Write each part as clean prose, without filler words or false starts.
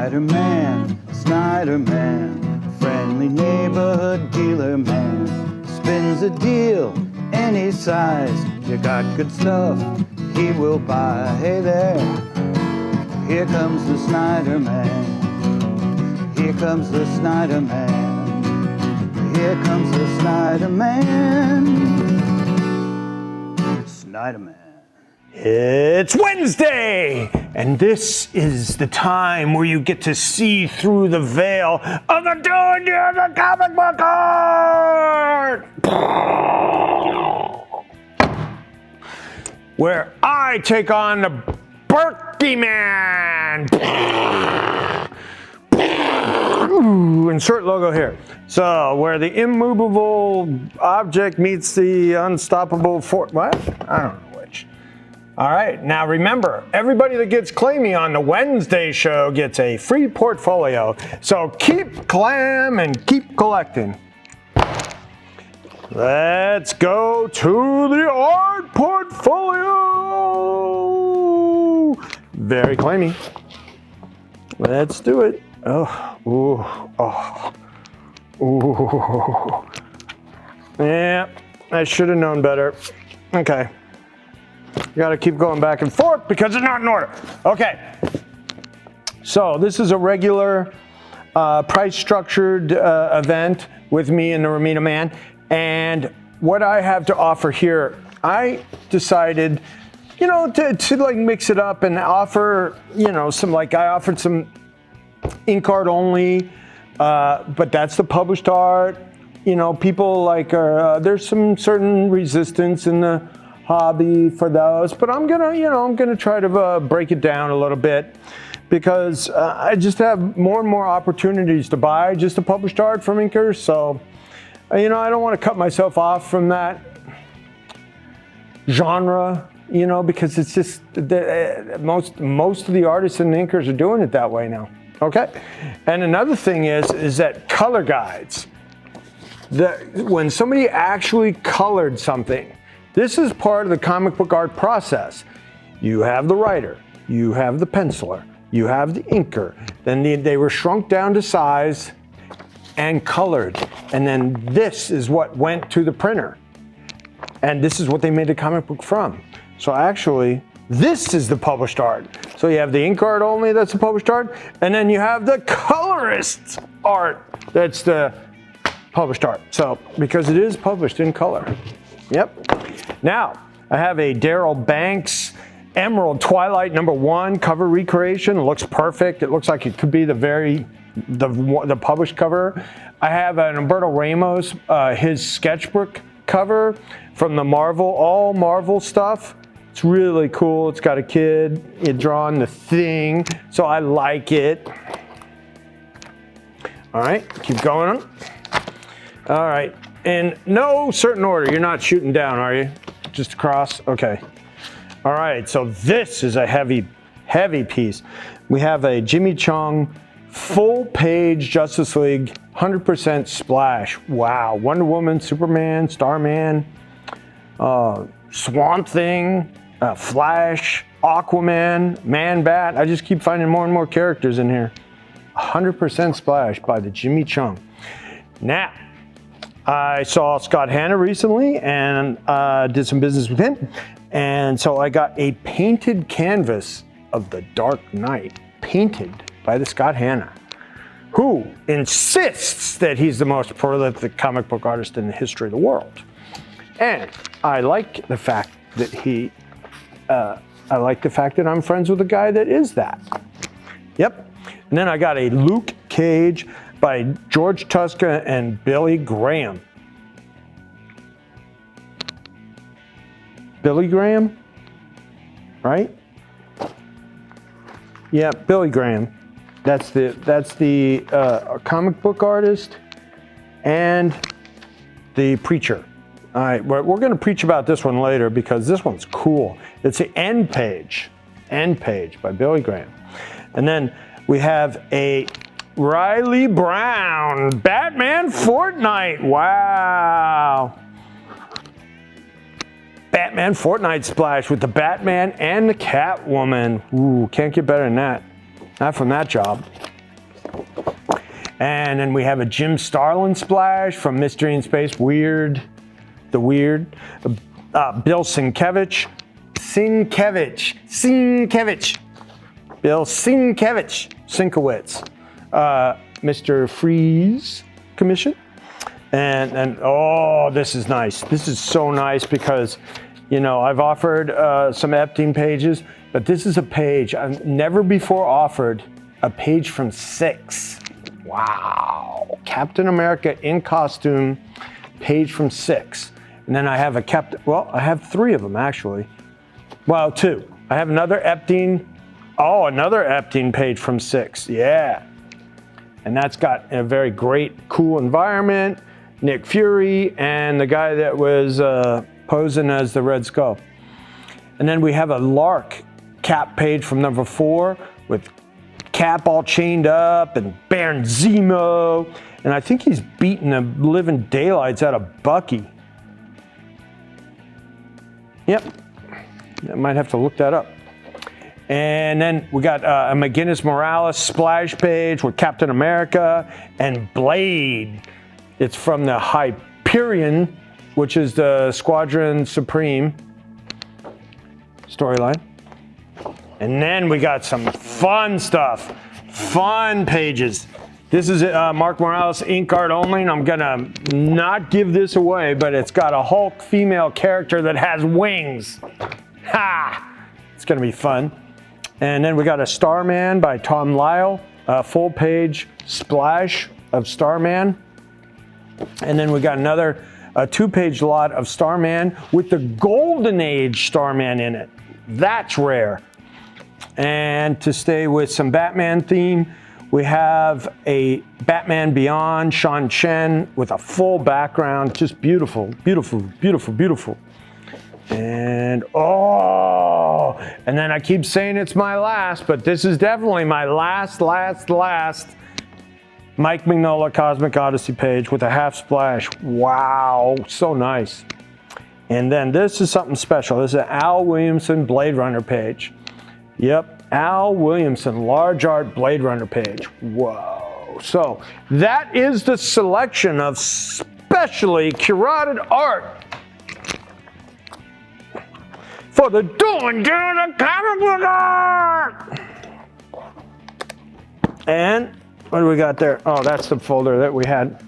Snyder-Man, Snyder-Man, friendly neighborhood dealer man. Spins a deal any size, you got good stuff, he will buy. Hey there, here comes the Snyder-Man. Here comes the Snyder-Man. Here comes the Snyder-Man. Snyder-Man. It's Wednesday, and this is the time where you get to see through the veil of the Dueling the Comic Book Art, where I take on the Berkey-man. Insert logo here. So, where the immovable object meets the unstoppable force. What? I don't know. All right, now remember, everybody that gets claimy on the Wednesday show gets a free portfolio. So keep clam and keep collecting. Let's go to the art portfolio. Very claimy. Let's do it. Oh, ooh, oh, ooh. Yeah, I should have known better. Okay. You gotta keep going back and forth because it's not in order. Okay, so this is a regular price structured event with me and the Romita-man. And what I have to offer here, I decided, you know, to like mix it up and offer, you know, some, like I offered some ink art only, but that's the published art. You know, people like there's some certain resistance in the hobby for those, but I'm gonna try to break it down a little bit because I just have more and more opportunities to buy just the published art from inkers. So, you know, I don't want to cut myself off from that genre, you know, because it's just most of the artists and inkers are doing it that way now. Okay, and another thing is that color guides. When somebody actually colored something. This is part of the comic book art process. You have the writer, you have the penciler, you have the inker. Then they were shrunk down to size and colored. And then this is what went to the printer. And this is what they made the comic book from. So actually, this is the published art. So you have the ink art only, that's the published art. And then you have the colorist's art, that's the published art. So, because it is published in color. Yep. Now, I have a Darryl Banks Emerald Twilight #1 cover recreation. It looks perfect. It looks like it could be the published cover. I have an Umberto Ramos, his sketchbook cover from the all Marvel stuff. It's really cool. It's got a kid drawing the Thing, so I like it. All right, keep going. All right. In no certain order, you're not shooting down, are you? Just across? Okay. All right, so this is a heavy piece. We have a Jimmy Chung full-page Justice League 100% splash. Wow, Wonder Woman, Superman, Starman, Swamp Thing, Flash, Aquaman, Man-Bat. I just keep finding more and more characters in here. 100% splash by the Jimmy Chung. Now, I saw Scott Hanna recently and did some business with him. And so I got a painted canvas of The Dark Knight, painted by the Scott Hanna, who insists that he's the most prolific comic book artist in the history of the world. And I like the fact that I'm friends with a guy that is that. Yep. And then I got a Luke Cage by George Tuska and Billy Graham. Billy Graham? Right? Yeah, Billy Graham. That's the comic book artist and the preacher. All right, we're going to preach about this one later because this one's cool. It's the End Page by Billy Graham. And then we have a Riley Brown, Batman Fortnite. Wow. Batman Fortnite splash with the Batman and the Catwoman. Ooh, can't get better than that. Not from that job. And then we have a Jim Starlin splash from Mystery in Space, Weird, the Weird. Bill Sienkiewicz. Bill Sienkiewicz. Mr. Freeze Commission. And oh, this is nice. This is so nice because, you know, I've offered some Epstein pages, but this is a page I've never before offered a page from 6. Wow. Captain America in costume, page from 6. And then I have I have 3 of them actually. Well, 2. I have another Epstein page from 6. Yeah. And that's got a very great, cool environment. Nick Fury and the guy that was posing as the Red Skull. And then we have a Lark Cap page from number 4 with Cap all chained up and Baron Zemo. And I think he's beating the living daylights out of Bucky. Yep. I might have to look that up. And then we got a McGinnis Morales splash page with Captain America and Blade. It's from the Hyperion, which is the Squadron Supreme storyline. And then we got some fun stuff, fun pages. This is Mark Morales ink art only, and I'm gonna not give this away, but it's got a Hulk female character that has wings. Ha! It's gonna be fun. And then we got a Starman by Tom Lyle, a full page splash of Starman. And then we got another 2-page lot of Starman with the Golden Age Starman in it. That's rare. And to stay with some Batman theme, we have a Batman Beyond Sean Chen with a full background, just beautiful, beautiful, beautiful, beautiful. And and then I keep saying it's my last, but this is definitely my last Mike Mignola Cosmic Odyssey page with a half splash. Wow, so nice. And then this is something special. This is an Al Williamson Blade Runner page. Yep, Al Williamson large art Blade Runner page. Whoa. So that is the selection of specially curated art for the Doing the Comic Book Art. And what do we got there? Oh, that's the folder that we had.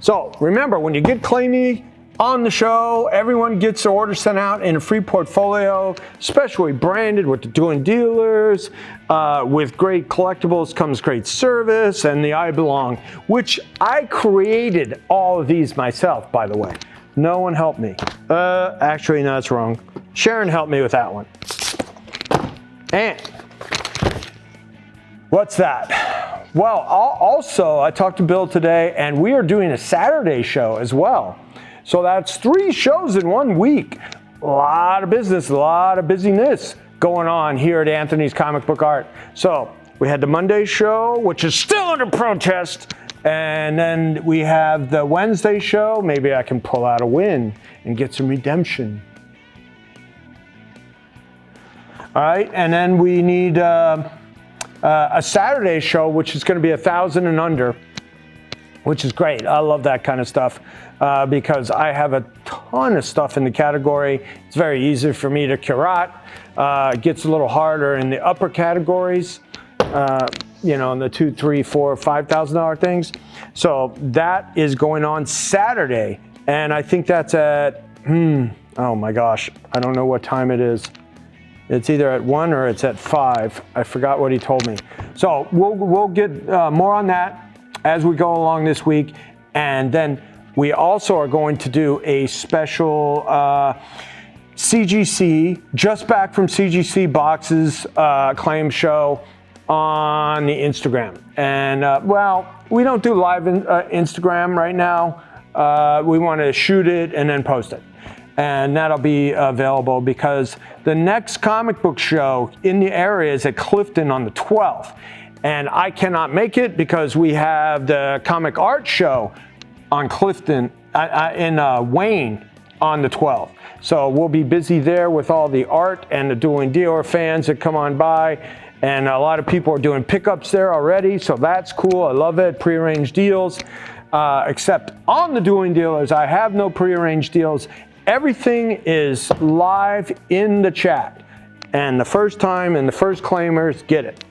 So remember, when you get claimy on the show, everyone gets their order sent out in a free portfolio, specially branded with the Doing Dealers. With great collectibles comes great service and the I Belong, which I created all of these myself, by the way. No one helped me. Actually, no, that's wrong. Sharon helped me with that one. And what's that? Well, also, I talked to Bill today, and we are doing a Saturday show as well. So that's 3 shows in 1 week. A lot of business, a lot of busyness going on here at Anthony's Comic Book Art. So we had the Monday show, which is still under protest. And then we have the Wednesday show. Maybe I can pull out a win and get some redemption. All right, and then we need a Saturday show, which is going to be 1,000 and under, which is great. I love that kind of stuff because I have a ton of stuff in the category. It's very easy for me to curate. It gets a little harder in the upper categories, you know, in the $2,000, $3,000, $4,000, $5,000 things. So that is going on Saturday, and I think that's at oh my gosh, I don't know what time it is. It's either at 1 or it's at 5. I forgot what he told me. So we'll get more on that as we go along this week. And then we also are going to do a special CGC, just back from CGC Boxes claim show on the Instagram. And well, we don't do live Instagram right now. We want to shoot it and then post it. And that'll be available because the next comic book show in the area is at Clifton on the 12th. And I cannot make it because we have the comic art show on Clifton in Wayne on the 12th. So we'll be busy there with all the art and the Dueling dealer fans that come on by. And a lot of people are doing pickups there already, so that's cool. I love it. Prearranged deals. Except on the Dueling dealers, I have no prearranged deals. Everything is live in the chat. And the first time and the first claimers get it.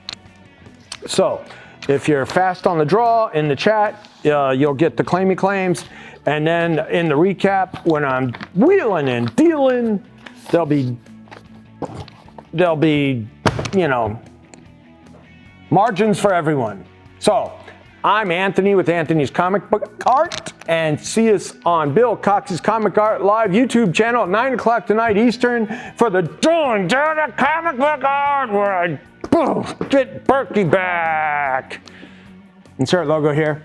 So if you're fast on the draw in the chat, you'll get the claimy claims. And then in the recap, when I'm wheeling and dealing, there'll be, you know, margins for everyone. So I'm Anthony with Anthony's Comic Book Art, and see us on Bill Coxs Comic Art live YouTube channel at 9 o'clock tonight Eastern for the Dueling Comic Book Art, where I get Berkey back. Insert logo here.